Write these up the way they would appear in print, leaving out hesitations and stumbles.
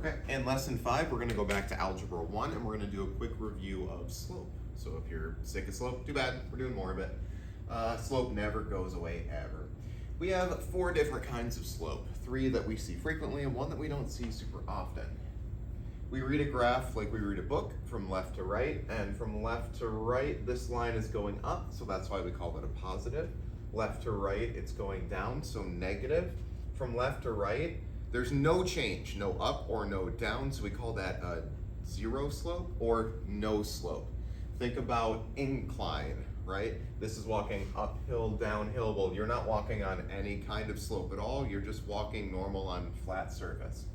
Okay, in lesson 5, we're gonna go back to Algebra 1 and we're gonna do a quick review of slope. So if you're sick of slope, too bad, we're doing more of it. Slope never goes away, ever. We have 4 different kinds of slope, 3 that we see frequently and 1 that we don't see super often. We read a graph like we read a book, from left to right, and from left to right, this line is going up, so that's why we call it a positive. Left to right, it's going down, so negative. From left to right, there's no change, no up or no down, so we call that a zero slope or no slope. Think about incline, right? This is walking uphill, downhill. Well, you're not walking on any kind of slope at all, you're just walking normal on flat surface.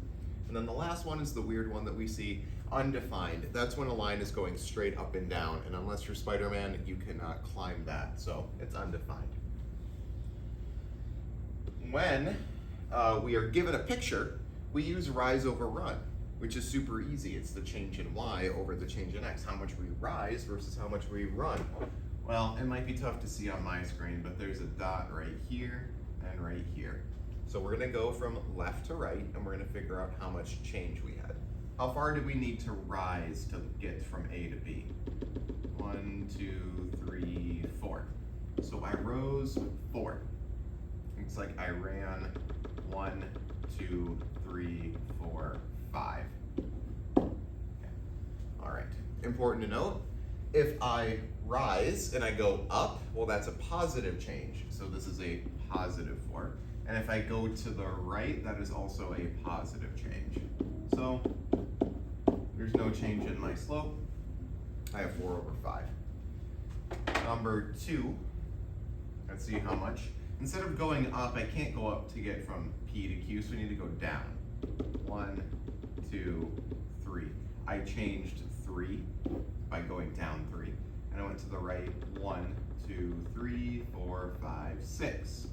And then the last one is the weird one that we see, undefined. That's when a line is going straight up and down, and unless you're Spider-Man, you cannot climb that, so it's undefined. When we are given a picture, we use rise over run, which is super easy. It's the change in y over the change in x, how much we rise versus how much we run. Well, it might be tough to see on my screen, but there's a dot right here and right here. So we're gonna go from left to right, and we're gonna figure out how much change we had. How far do we need to rise to get from A to B? 1, 2, 3, 4. So I rose 4. Looks like I ran 1, 2, 3, 4, 5. Okay. All right, important to note, if I rise and I go up, well, that's a positive change. So this is a positive 4. And if I go to the right, that is also a positive change. So there's no change in my slope. I have 4 over 5. Number 2, let's see how much. Instead of going up, I can't go up to get from P to Q, so we need to go down. 1, 2, 3. I changed 3 by going down 3. And I went to the right, 1, 2, 3, 4, 5, 6.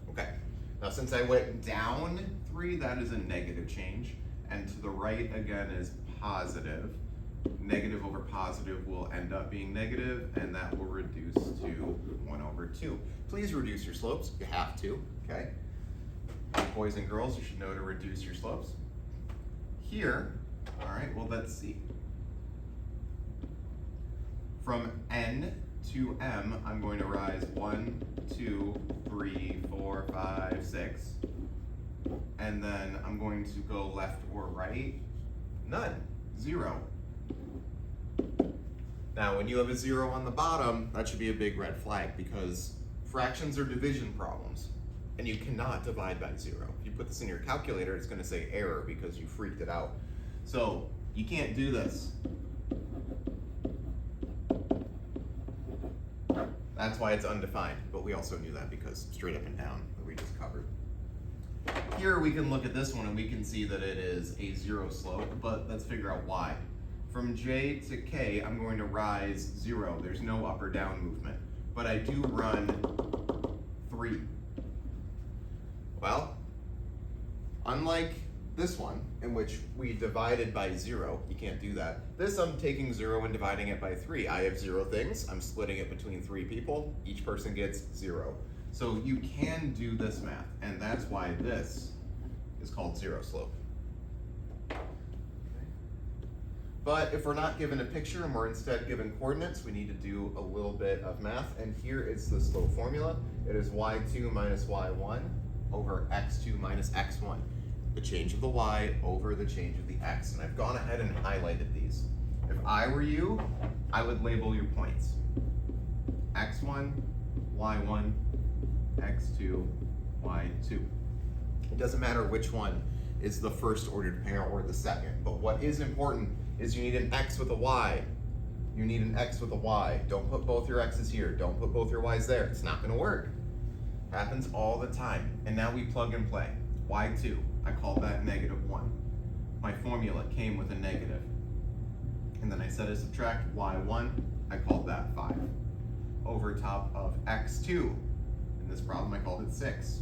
Okay, now since I went down 3, that is a negative change. And to the right, again, is positive. Negative over positive will end up being negative, and that will reduce to 1 over 2. Please reduce your slopes, you have to, okay? Boys and girls, you should know to reduce your slopes. Here, all right, well, let's see. From N to M, I'm going to rise 1, 2, 3, 4, 5, 6. And then I'm going to go left or right, none, 0. Now, when you have a 0 on the bottom, that should be a big red flag because fractions are division problems and you cannot divide by 0. If you put this in your calculator, it's going to say error because you freaked it out. So you can't do this. That's why it's undefined, but we also knew that because straight up and down that we just covered. Here we can look at this one and we can see that it is a 0 slope, but let's figure out why. From J to K, I'm going to rise 0. There's no up or down movement, but I do run 3. Well, unlike this one, in which we divided by 0, you can't do that. This, I'm taking 0 and dividing it by 3. I have 0 things, I'm splitting it between 3 people, each person gets 0. So you can do this math, and that's why this is called 0 slope. But if we're not given a picture and we're instead given coordinates, we need to do a little bit of math, and here is the slope formula. It is y2 minus y1 over x2 minus x1. The change of the y over the change of the x, and I've gone ahead and highlighted these. If I were you, I would label your points. x1, y1, x2, y2. It doesn't matter which one is the first ordered pair or the second, but what is important is you need an x with a y. You need an x with a y. Don't put both your x's here. Don't put both your y's there. It's not gonna work. Happens all the time. And now we plug and play. y2, I called that -1. My formula came with a negative. And then I said I subtract y1, I called that 5. Over top of x2. In this problem I called it 6.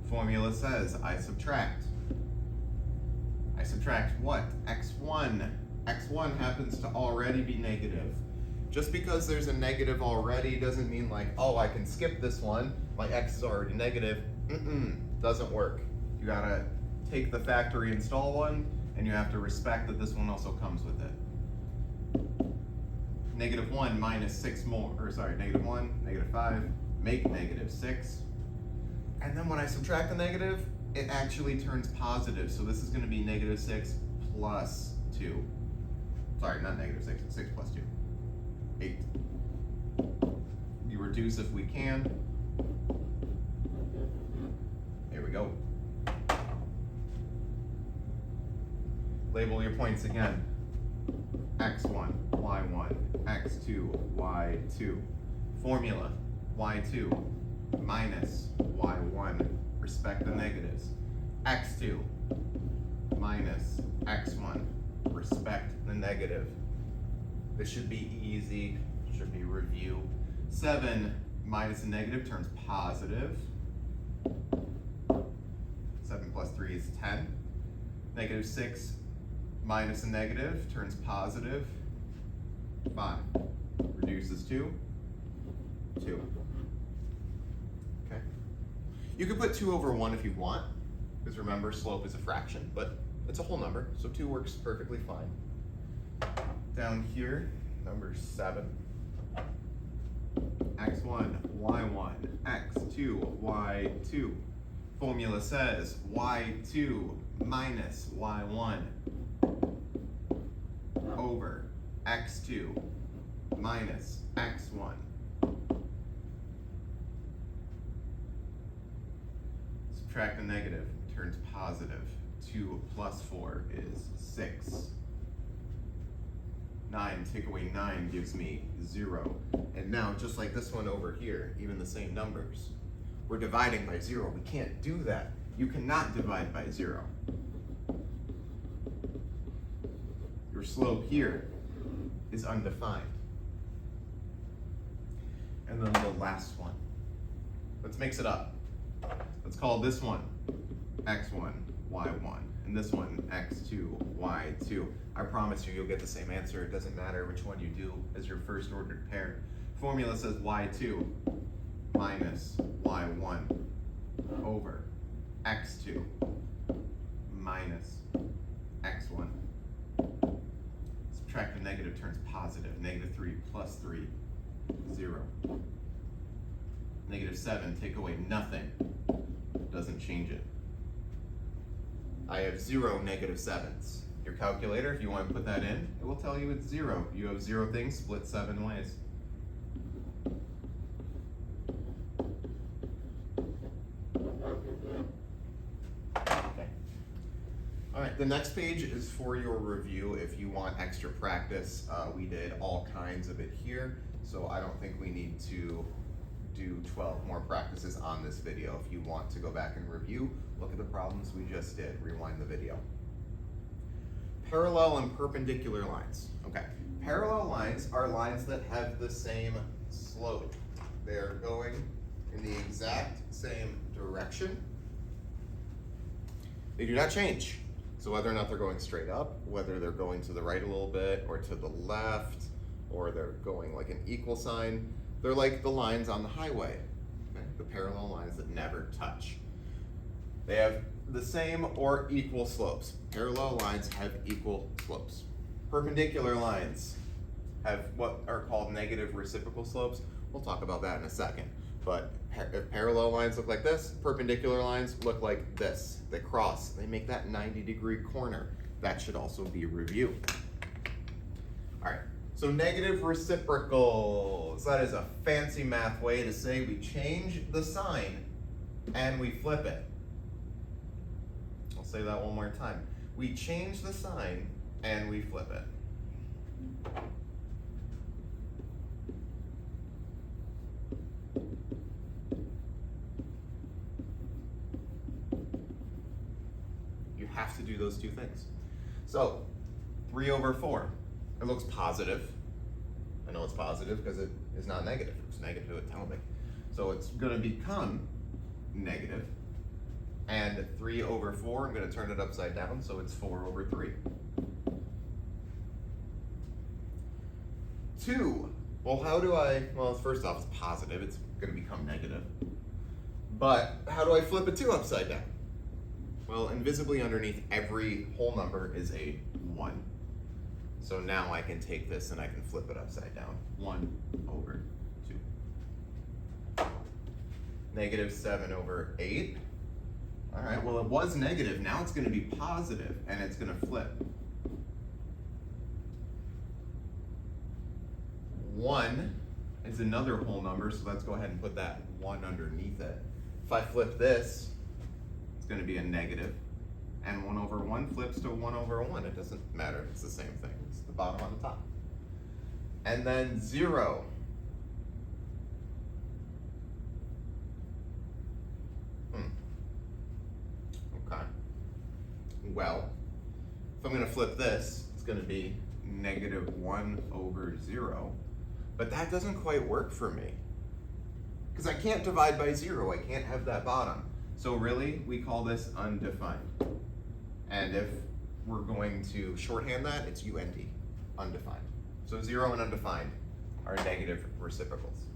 Formula says I subtract. I subtract what? x1. x1 happens to already be negative. Just because there's a negative already doesn't mean like, oh, I can skip this one. My x is already negative. Doesn't work. You gotta take the factory install one, and you have to respect that this one also comes with it. -1 minus 6 more, or sorry, -1, -5, make -6. And then when I subtract the negative, it actually turns positive. So this is gonna be -6 plus 2. Sorry, not -6, 6 plus 2, 8. You reduce if we can. Here we go. Label your points again. x1, y1, x2, y2. Formula, y2 minus y1. Respect the negatives. x2 minus x1. Respect the negative. This should be easy, should be review. 7 minus a negative turns positive. 7 plus 3 is 10. -6 minus a negative turns positive. 5 reduces 2. 2. Okay. You could put 2 over 1 if you want, because remember, slope is a fraction, but it's a whole number, so 2 works perfectly fine. Down here, number 7. x1, y1, x2, y2. Formula says y2 minus y1 over x2 minus x1. Subtract the negative, turns positive. 2 plus 4 is 6. 9, take away 9 gives me 0. And now, just like this one over here, even the same numbers, we're dividing by 0. We can't do that. You cannot divide by 0. Your slope here is undefined. And then the last one. Let's mix it up. Let's call this one x1, y1, and this one x2, y2. I promise you, you'll get the same answer. It doesn't matter which one you do as your first ordered pair. Formula says y2 minus y1 over x2 minus x1. Subtract the negative, turns positive. -3 plus 3, 0. -7, take away nothing. Doesn't change it. I have 0 -7s. Your calculator, if you want to put that in, it will tell you it's 0. You have 0 things split 7 ways. Okay. All right, the next page is for your review if you want extra practice. We did all kinds of it here, so I don't think we need to do 12 more practices on this video. If you want to go back and review, look at the problems we just did. Rewind the video. Parallel and perpendicular lines. Okay, parallel lines are lines that have the same slope. They are going in the exact same direction. They do not change. So whether or not they're going straight up, whether they're going to the right a little bit or to the left, or they're going like an equal sign, they're like the lines on the highway, okay? The parallel lines that never touch. They have the same or equal slopes. Parallel lines have equal slopes. Perpendicular lines have what are called negative reciprocal slopes. We'll talk about that in a second. But if parallel lines look like this, perpendicular lines look like this. They cross, they make that 90-degree corner. That should also be reviewed. All right. So negative reciprocals, that is a fancy math way to say we change the sign and we flip it. I'll say that one more time. We change the sign and we flip it. You have to do those two things. So 3 over 4. It looks positive. I know it's positive because it is not negative. If it's negative, it would tell me. So it's going to become negative. And 3 over 4, I'm going to turn it upside down, so it's 4 over 3. 2. Well, how do I, well, first off, it's positive. It's going to become negative. But how do I flip a 2 upside down? Well, invisibly underneath every whole number is a 1. So now I can take this and I can flip it upside down. 1 over 2. Negative 7 over 8. All right, well, it was negative. Now it's going to be positive, and it's going to flip. 1 is another whole number, so let's go ahead and put that 1 underneath it. If I flip this, it's going to be a negative, and 1 over 1 flips to 1 over 1. It doesn't matter. It's the same thing. It's the bottom on the top. And then 0. Okay. Well, if I'm going to flip this, it's going to be negative 1 over 0. But that doesn't quite work for me, because I can't divide by 0. I can't have that bottom. So really, we call this undefined. And if we're going to shorthand that, it's UND, undefined. So 0 and undefined are negative reciprocals.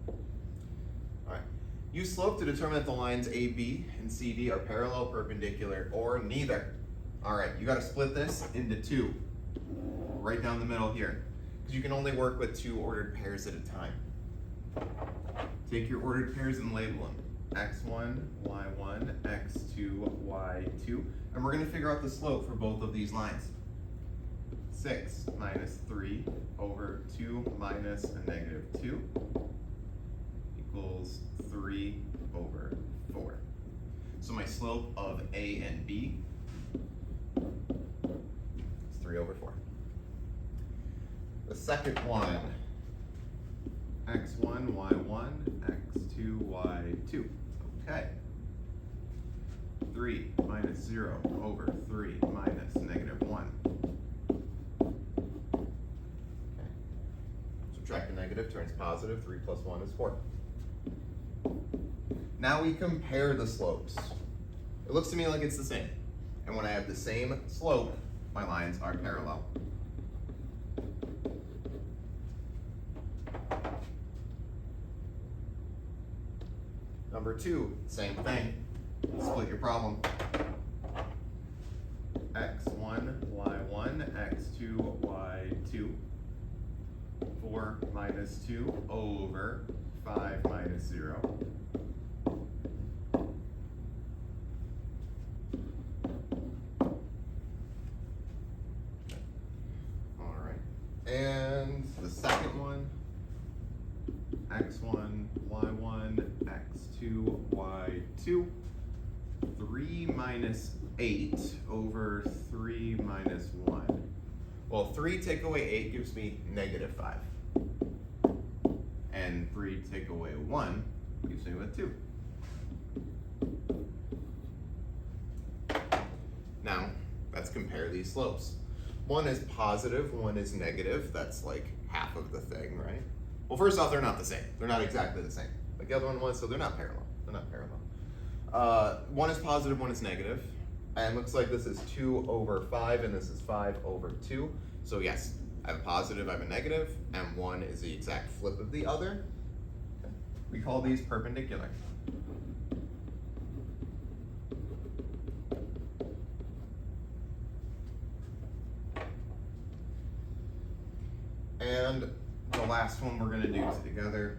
All right. Use slope to determine if the lines AB and CD are parallel, perpendicular, or neither. All right, you got to split this into 2, right down the middle here, because you can only work with 2 ordered pairs at a time. Take your ordered pairs and label them. X1, Y1, X2, Y2. And we're going to figure out the slope for both of these lines. 6 minus 3 over 2 minus a negative 2 equals 3 over 4. So my slope of A and B is 3 over 4. The second one, X1, Y1, X2, Y2. Okay. 3 minus 0 over 3 minus negative 1. Okay. Subtract a negative, turns positive. 3 plus 1 is 4. Now we compare the slopes. It looks to me like it's the same. And when I have the same slope, my lines are parallel. Number 2, same thing. Split your problem. X1, Y1, X2, Y2. 4 minus 2 over 5 minus 0. All right. And the second one, X1, Y1, X2, Y2. 3 minus 8 over 3 minus 1. Well, 3 take away 8 gives me negative 5. And 3 take away 1 gives me with 2. Now, let's compare these slopes. One is positive, one is negative. That's like half of the thing, right? Well, first off, they're not the same. They're not exactly the same. Like the other one was, so they're not parallel. They're not parallel. One is positive, one is negative. And looks like this is 2 over 5, and this is 5 over 2. So yes, I have a positive, I have a negative, and one is the exact flip of the other. Okay. We call these perpendicular. And the last one we're going to do together,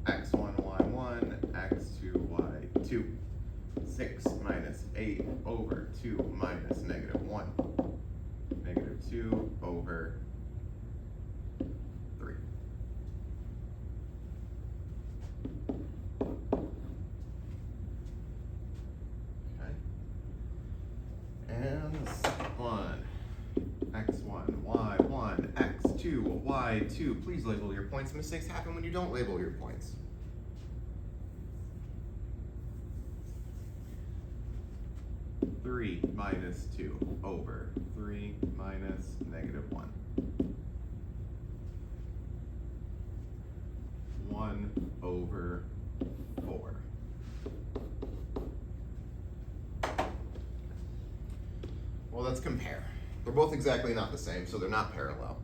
X1, Y1, X2, Y2. 6 minus 8 over 2 minus negative 1. Negative 2 over 3. Okay. And the second one, X1, Y1, X2, Y2. Please label your points. Mistakes happen when you don't label your points. Three minus 2 over 3 minus negative 1. 1 over 4. Well, let's compare. They're both exactly not the same, so they're not parallel.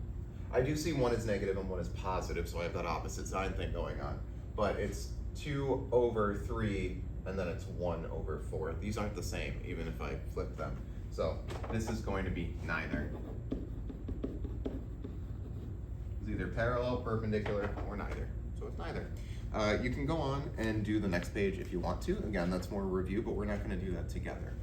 I do see one is negative and one is positive, so I have that opposite sign thing going on. But it's 2 over 3 and then it's 1 over 4. These aren't the same, even if I flip them. So this is going to be neither. It's either parallel, perpendicular, or neither. So it's neither. You can go on and do the next page if you want to. Again, that's more review, but we're not going to do that together.